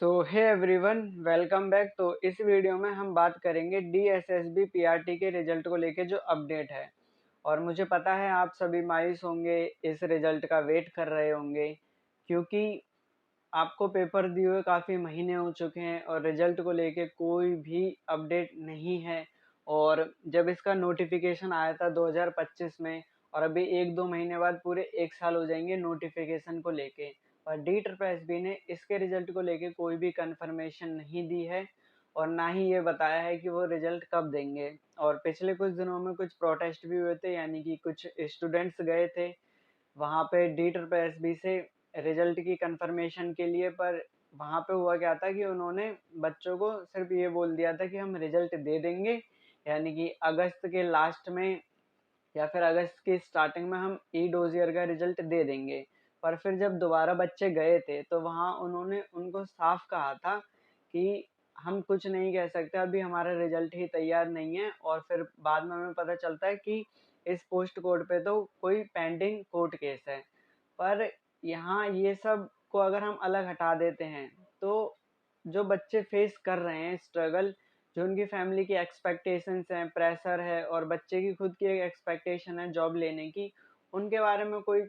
सो hey everyone, welcome back. तो इस video में हम बात करेंगे डीएसएसबी पीआरटी के रिजल्ट को लेके जो अपडेट है। और मुझे पता है आप सभी मायूस होंगे, इस रिजल्ट का वेट कर रहे होंगे, क्योंकि आपको पेपर दिए हुए काफ़ी महीने हो चुके हैं और रिजल्ट को लेके कोई भी अपडेट नहीं है। और जब इसका नोटिफिकेशन आया था 2025 में, और अभी 1-2 महीने बाद पूरे 1 साल हो जाएंगे नोटिफिकेशन को लेके, और डी ट्रिपल एस बी ने इसके रिजल्ट को लेके कोई भी कंफर्मेशन नहीं दी है और ना ही ये बताया है कि वो रिजल्ट कब देंगे। और पिछले कुछ दिनों में कुछ प्रोटेस्ट भी हुए थे, यानी कि कुछ स्टूडेंट्स गए थे वहाँ पे डी ट्रिपल एस बी से रिजल्ट की कंफर्मेशन के लिए। पर वहाँ पे हुआ क्या था कि उन्होंने बच्चों को सिर्फ ये बोल दिया था कि हम रिजल्ट दे देंगे, यानी कि अगस्त के लास्ट में या फिर अगस्त की स्टार्टिंग में हम ई डोजियर का रिजल्ट दे देंगे। पर फिर जब दोबारा बच्चे गए थे तो वहाँ उन्होंने उनको साफ कहा था कि हम कुछ नहीं कह सकते, अभी हमारा रिजल्ट ही तैयार नहीं है। और फिर बाद में हमें पता चलता है कि इस पोस्ट कोड पे तो कोई पेंडिंग कोर्ट केस है। पर यहाँ ये सब को अगर हम अलग हटा देते हैं तो जो बच्चे फेस कर रहे हैं स्ट्रगल, जो उनकी फैमिली की एक्सपेक्टेशंस हैं, प्रेशर है, और बच्चे की खुद की एक एक्सपेक्टेशन है जॉब लेने की, उनके बारे में कोई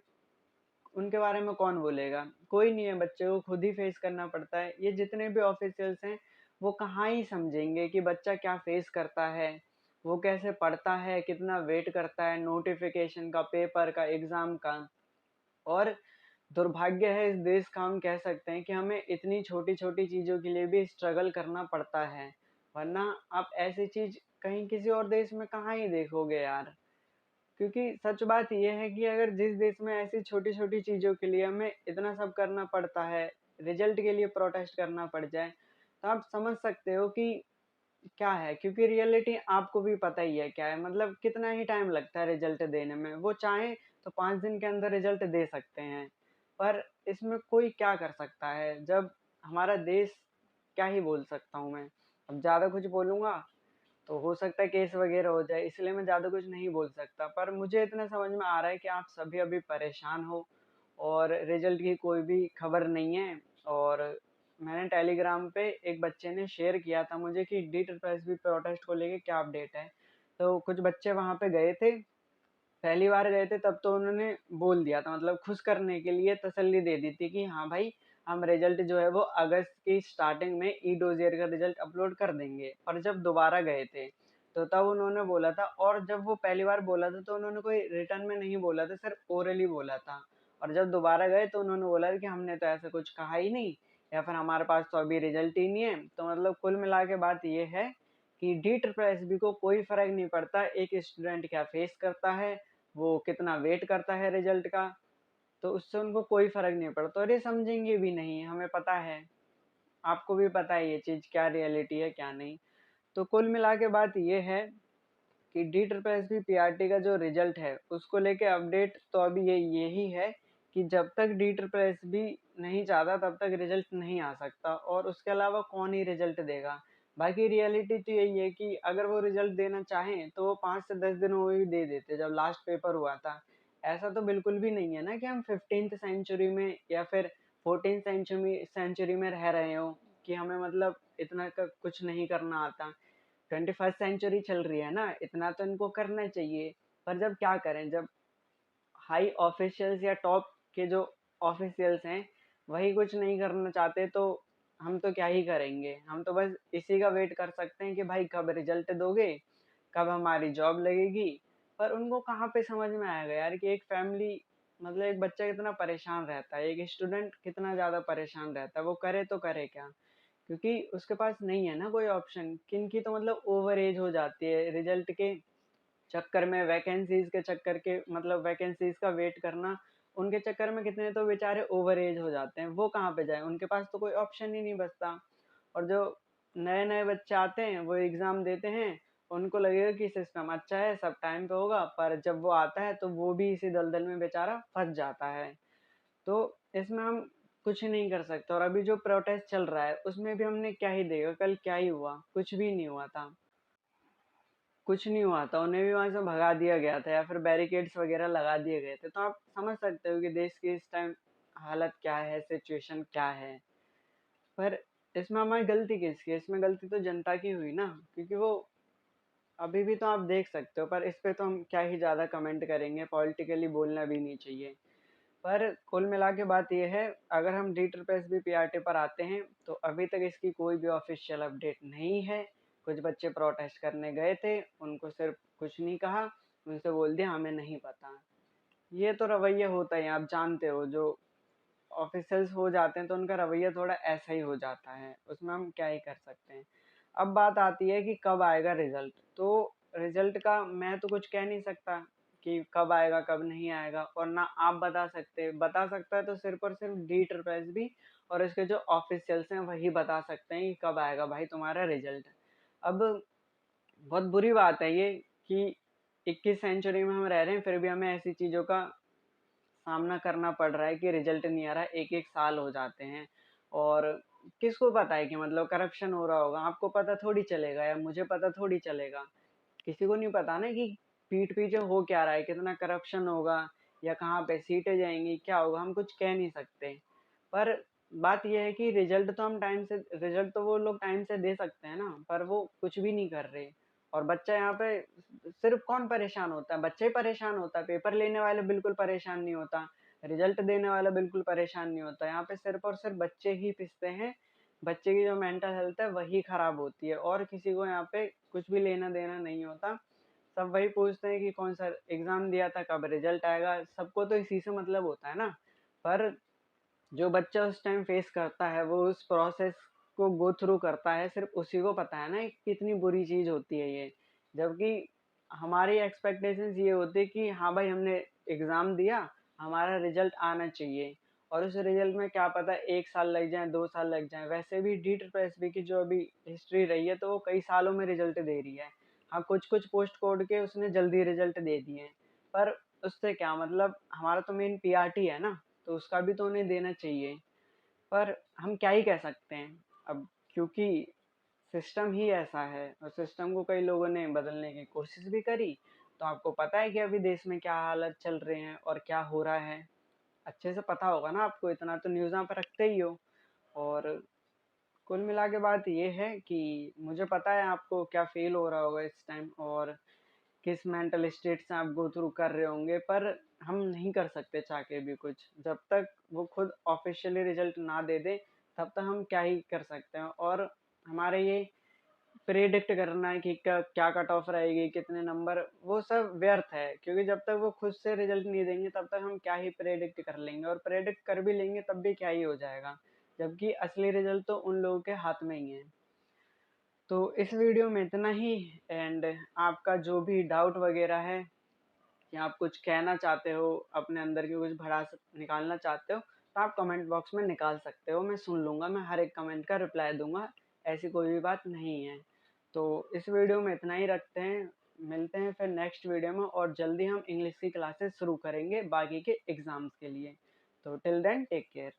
उनके बारे में कौन बोलेगा? कोई नहीं है। बच्चे को खुद ही फेस करना पड़ता है। ये जितने भी ऑफिशियल्स हैं वो कहाँ ही समझेंगे कि बच्चा क्या फेस करता है, वो कैसे पढ़ता है, कितना वेट करता है नोटिफिकेशन का, पेपर का, एग्जाम का। और दुर्भाग्य है इस देश का, हम कह सकते हैं कि हमें इतनी छोटी छोटी चीज़ों के लिए भी स्ट्रगल करना पड़ता है। वरना आप ऐसी चीज़ कहीं किसी और देश में कहाँ ही देखोगे यार। क्योंकि सच बात ये है कि अगर जिस देश में ऐसी छोटी छोटी चीज़ों के लिए हमें इतना सब करना पड़ता है, रिजल्ट के लिए प्रोटेस्ट करना पड़ जाए, तो आप समझ सकते हो कि क्या है। क्योंकि रियलिटी आपको भी पता ही है क्या है, मतलब कितना ही टाइम लगता है रिजल्ट देने में। वो चाहें तो 5 दिन के अंदर रिजल्ट दे सकते हैं। पर इसमें कोई क्या कर सकता है जब हमारा देश, क्या ही बोल सकता हूँ मैं। अब ज़्यादा कुछ बोलूँगा तो हो सकता है केस वगैरह हो जाए, इसलिए मैं ज़्यादा कुछ नहीं बोल सकता। पर मुझे इतना समझ में आ रहा है कि आप सभी अभी परेशान हो और रिजल्ट की कोई भी खबर नहीं है। और मैंने टेलीग्राम पे एक बच्चे ने शेयर किया था मुझे कि D triple S B protest को लेके क्या अपडेट है। तो कुछ बच्चे वहाँ पे गए थे, पहली बार गए थे तब तो उन्होंने बोल दिया था, मतलब खुश करने के लिए तसल्ली दे दी थी कि हाँ भाई, हम रिजल्ट जो है वो अगस्त की स्टार्टिंग में ई डोजियर का रिजल्ट अपलोड कर देंगे। और जब दोबारा गए थे तो तब उन्होंने बोला था, और जब वो पहली बार बोला था तो उन्होंने कोई रिटर्न में नहीं बोला था, सिर्फ ओरली बोला था। और जब दोबारा गए तो उन्होंने बोला कि हमने तो ऐसा कुछ कहा ही नहीं, या फिर हमारे पास तो अभी रिजल्ट ही नहीं है। तो मतलब कुल मिला के बात ये है कि डी ट्रिपल एस बी को कोई फर्क नहीं पड़ता एक स्टूडेंट क्या फेस करता है, वो कितना वेट करता है रिजल्ट का। तो उससे उनको कोई फर्क नहीं पड़ता और ये समझेंगे भी नहीं, हमें पता है। आपको भी पता है ये चीज़ क्या रियलिटी है क्या नहीं। तो कुल मिला के बात ये है कि D triple S B P R T का जो रिजल्ट है उसको लेके अपडेट तो अभी यही है कि जब तक डी ट्रिपल एस बी नहीं चाहता तब तक रिजल्ट नहीं आ सकता, और उसके अलावा कौन ही रिजल्ट देगा। बाकी रियलिटी तो यही है कि अगर वो रिजल्ट देना चाहें तो वो 5 से 10 दिनों में भी दे देते, जब लास्ट पेपर हुआ था। ऐसा तो बिल्कुल भी नहीं है ना कि हम 15th सेंचुरी में या फिर 14th सेंचुरी में रह रहे हो कि हमें मतलब इतना कुछ नहीं करना आता। 21st सेंचुरी चल रही है ना, इतना तो इनको करना चाहिए। पर जब क्या करें, जब हाई ऑफिशियल्स या टॉप के जो ऑफिशियल्स हैं वही कुछ नहीं करना चाहते, तो हम तो क्या ही करेंगे। हम तो बस इसी का वेट कर सकते हैं कि भाई कब रिजल्ट दोगे, कब हमारी जॉब लगेगी। पर उनको कहाँ पे समझ में आएगा यार कि एक फैमिली, मतलब एक बच्चा कितना परेशान रहता है, एक स्टूडेंट कितना ज़्यादा परेशान रहता है, वो करे तो करे क्या। क्योंकि उसके पास नहीं है ना कोई ऑप्शन। किनकी तो मतलब ओवर एज हो जाती है रिजल्ट के चक्कर में, वैकेंसीज के चक्कर के, मतलब वैकेंसीज का वेट करना, उनके चक्कर में कितने तो बेचारे ओवर एज हो जाते हैं। वो कहाँ पे जाए, उनके पास तो कोई ऑप्शन ही नहीं बचता। और जो नए नए बच्चे आते हैं वो एग्ज़ाम देते हैं, उनको लगेगा कि सिस्टम अच्छा है, सब टाइम पे होगा, पर जब वो आता है तो वो भी इसी दलदल में बेचारा फंस जाता है। तो इसमें हम कुछ नहीं कर सकते। और अभी जो प्रोटेस्ट चल रहा है उसमें भी हमने क्या ही देखा, कल क्या ही हुआ, कुछ भी नहीं हुआ था। कुछ नहीं हुआ था, उन्हें भी वहां से भगा दिया गया था या फिर बैरिकेड्स वगैरह लगा दिए गए थे। तो आप समझ सकते हो कि देश की इस टाइम हालत क्या है, सिचुएशन क्या है। पर इसमें हमारी गलती किसकी है? इसमें गलती तो जनता की हुई ना, क्योंकि वो अभी भी तो आप देख सकते हो, पर इस पे तो हम क्या ही ज़्यादा कमेंट करेंगे, पॉलिटिकली बोलना भी नहीं चाहिए। पर कुल मिला के बात ये है, अगर हम DSSB PRT पर आते हैं, तो अभी तक इसकी कोई भी ऑफिशियल अपडेट नहीं है। कुछ बच्चे प्रोटेस्ट करने गए थे, उनको सिर्फ कुछ नहीं कहा, उनसे बोल दिया हमें नहीं पता। ये तो रवैया होता है, आप जानते हो, जो ऑफिसर्स हो जाते हैं तो उनका रवैया थोड़ा ऐसा ही हो जाता है, उसमें हम क्या ही कर सकते हैं। अब बात आती है कि कब आएगा रिजल्ट। तो रिजल्ट का मैं तो कुछ कह नहीं सकता कि कब आएगा कब नहीं आएगा, और ना आप बता सकता है तो सिर्फ और सिर्फ DSSB और इसके जो ऑफिशियल्स हैं वही बता सकते हैं कि कब आएगा भाई तुम्हारा रिजल्ट। अब बहुत बुरी बात है ये कि 21 सेंचुरी में हम रह रहे हैं, फिर भी हमें ऐसी चीज़ों का सामना करना पड़ रहा है कि रिजल्ट नहीं आ रहा, एक एक साल हो जाते हैं। और किसको पता है कि मतलब करप्शन हो रहा होगा? आपको पता थोड़ी चलेगा, या मुझे पता थोड़ी चलेगा। किसी को नहीं पता ना कि पीठ पीछे हो क्या रहा है, कितना करप्शन होगा, या कहाँ पे सीटें जाएंगी, क्या होगा, हम कुछ कह नहीं सकते। पर बात यह है कि रिजल्ट तो वो लोग टाइम से दे सकते हैं ना, पर वो कुछ भी नहीं कर रहे। और बच्चा यहाँ पे सिर्फ कौन परेशान होता है? बच्चा ही परेशान होता है, पेपर लेने वाले बिल्कुल परेशान नहीं होता, रिजल्ट देने वाला बिल्कुल परेशान नहीं होता। यहाँ पे सिर्फ और सिर्फ बच्चे ही पिसते हैं, बच्चे की जो मेंटल हेल्थ है वही खराब होती है, और किसी को यहाँ पे कुछ भी लेना देना नहीं होता। सब वही पूछते हैं कि कौन सा एग्जाम दिया था, कब रिजल्ट आएगा, सबको तो इसी से मतलब होता है ना। पर जो बच्चा उस टाइम फेस करता है, वो उस प्रोसेस को गो थ्रू करता है, सिर्फ उसी को पता है ना कि कितनी बुरी चीज होती है ये। जबकि हमारी एक्सपेक्टेशंस ये होती है कि हाँ भाई हमने एग्जाम दिया, हमारा रिजल्ट आना चाहिए, और उस रिजल्ट में क्या पता 1 साल लग जाए, 2 साल लग जाए। वैसे भी DSSB की जो अभी हिस्ट्री रही है, तो वो कई सालों में रिजल्ट दे रही है। हाँ, कुछ कुछ पोस्ट कोड के उसने जल्दी रिजल्ट दे दिए हैं, पर उससे क्या मतलब, हमारा तो मेन PRT है ना, तो उसका भी तो उन्हें देना चाहिए। पर हम क्या ही कह सकते हैं अब, क्योंकि सिस्टम ही ऐसा है, और सिस्टम को कई लोगों ने बदलने की कोशिश भी करी। तो आपको पता है कि अभी देश में क्या हालत चल रहे हैं और क्या हो रहा है, अच्छे से पता होगा ना आपको, इतना तो न्यूज़ आप रखते ही हो। और कुल मिला के बात ये है कि मुझे पता है आपको क्या फील हो रहा होगा इस टाइम, और किस मेंटल स्टेट से आप गो थ्रू कर रहे होंगे। पर हम नहीं कर सकते चाह के भी कुछ, जब तक वो खुद ऑफिशियली रिजल्ट ना दे दे, तब तक हम क्या ही कर सकते हैं। और हमारे ये प्रेडिक्ट करना है कि क्या क्या कट ऑफ रहेगी, कितने नंबर, वो सब व्यर्थ है, क्योंकि जब तक वो खुद से रिजल्ट नहीं देंगे तब तक हम क्या ही प्रेडिक्ट कर लेंगे, और प्रेडिक्ट कर भी लेंगे तब भी क्या ही हो जाएगा, जबकि असली रिजल्ट तो उन लोगों के हाथ में ही है। तो इस वीडियो में इतना ही। एंड आपका जो भी डाउट वगैरह है, या आप कुछ कहना चाहते हो, अपने अंदर की कुछ भड़ास निकालना चाहते हो, तो आप कमेंट बॉक्स में निकाल सकते हो, मैं सुन लूँगा, मैं हर एक कमेंट का रिप्लाई दूंगा। ऐसी कोई भी बात नहीं है। तो इस वीडियो में इतना ही रखते हैं, मिलते हैं फिर नेक्स्ट वीडियो में, और जल्दी हम इंग्लिश की क्लासेस शुरू करेंगे बाकी के एग्ज़ाम्स के लिए। तो टिल देन टेक केयर।